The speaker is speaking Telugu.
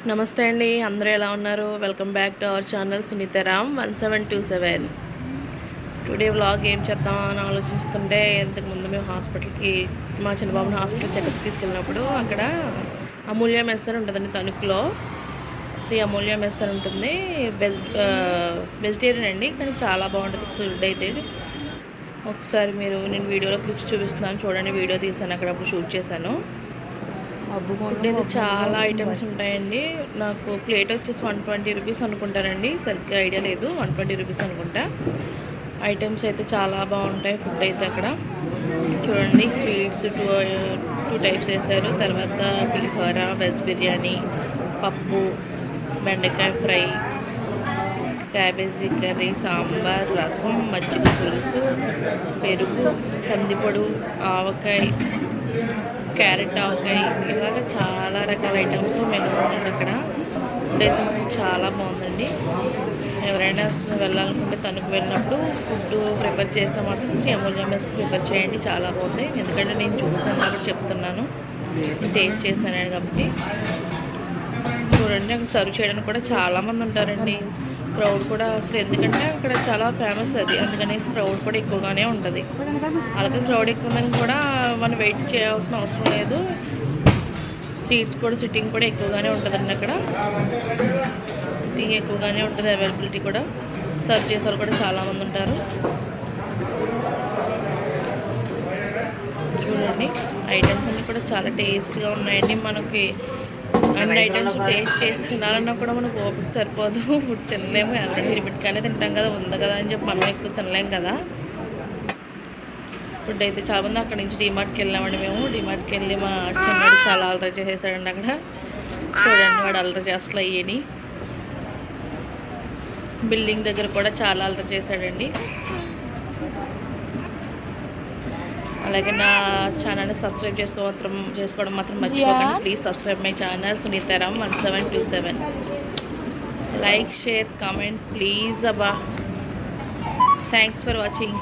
నమస్తే అండి, అందరూ ఎలా ఉన్నారు? Welcome back to our channel Sunitharam 1727. Today vlog ఏం చేద్దామని ఆలోచిస్తుంటే ఇంతకుముందు మేము హాస్పిటల్కి మా చిన్నబాబుని హాస్పిటల్ చెకప్ తీసుకెళ్ళినప్పుడు అక్కడ అమూల్య మెస్ అని ఉంటుందండి. తణుకులో శ్రీ అమూల్య మెస్ అని ఉంటుంది. వెజిటేరియన్ అండి, కానీ చాలా బాగుంటుంది ఫుడ్ అయితే. ఒకసారి నేను వీడియోలో క్లిప్స్ చూపిస్తున్నాను చూడండి. వీడియో తీసాను, అక్కడప్పుడు షూట్ చేశాను. ఫుడ్ అయితే చాలా ఐటమ్స్ ఉంటాయండి. నాకు ప్లేట్ వచ్చేసి 120 రూపీస్ అనుకుంటానండి, సరిగ్గా ఐడియా లేదు. 120 రూపీస్ అనుకుంటా. ఐటమ్స్ అయితే చాలా బాగుంటాయి. ఫుడ్ అయితే అక్కడ చూడండి. స్వీట్స్ టూ టైప్స్ వేశారు. తర్వాత పులిహోర, వెజ్ బిర్యానీ, పప్పు, బెండకాయ ఫ్రై, క్యాబేజీ కర్రీ, సాంబార్, రసం, మజ్జిగ పులుసు, పెరుగు, కందిపొడు, ఆవకాయ, క్యారెట్ ఆవకాయ, ఇలాగ చాలా రకాల ఐటమ్స్తో మెనూ ఉందండి అక్కడ. ఫుడ్ అయితే చాలా బాగుందండి. ఎవరైనా వెళ్ళాలనుకుంటే తణుకు వెళ్ళినప్పుడు ఫుడ్ ప్రిపేర్ చేస్తే మాత్రం శ్రీ అమూల్య మెస్కి ప్రిపేర్ చేయండి, చాలా బాగుంది. ఎందుకంటే నేను చూసాను కాబట్టి చెప్తున్నాను, నేను టేస్ట్ చేశాను కాబట్టి. చూడండి, అక్కడ సర్వ్ చేయడానికి కూడా చాలామంది ఉంటారండి. క్రౌడ్ కూడా అసలు, ఎందుకంటే అక్కడ చాలా ఫేమస్ అది, అందుకనేసి క్రౌడ్ కూడా ఎక్కువగానే ఉంటుంది. అలాగే క్రౌడ్ ఎక్కువ ఉందని కూడా మనం వెయిట్ చేయాల్సిన అవసరం లేదు. సీట్స్ కూడా, సిట్టింగ్ కూడా ఎక్కువగానే ఉంటుందండి. అక్కడ సిట్టింగ్ ఎక్కువగానే ఉంటుంది, అవైలబిలిటీ కూడా. సర్వ్ చేసే వాళ్ళు కూడా చాలామంది ఉంటారు. చూడండి, ఐటమ్స్ అన్నీ కూడా చాలా టేస్ట్గా ఉన్నాయండి. మనకి అన్ని ఐటమ్స్ టేస్ట్ చేసి తినాలన్నా కూడా మనకు ఓపిక సరిపోదు. ఫుడ్ తినలేము, ఎవరైనా లిమిట్గానే తింటాం కదా, ఉంది కదా అని చెప్పి మనం ఎక్కువ తినలేం కదా. ఫుడ్ అయితే చాలా మంది. అక్కడి నుంచి డీమార్ట్కి వెళ్ళామండి మేము. డీమార్ట్కి వెళ్ళి మా చిన్నవాడు చాలా అలరా చేసేసాడండి అక్కడ. చూడండి, వాడు అలరా చేస్తలు అయ్యని. బిల్డింగ్ దగ్గర కూడా చాలా అలరా చేశాడండి. అలాగే నా ఛానల్ని సబ్స్క్రైబ్ చేసుకోవడం మాత్రం మర్చిపోకండి. Please subscribe my channel Sunitharam 1727. Like, share, comment please అబ్బా. Thanks for watching.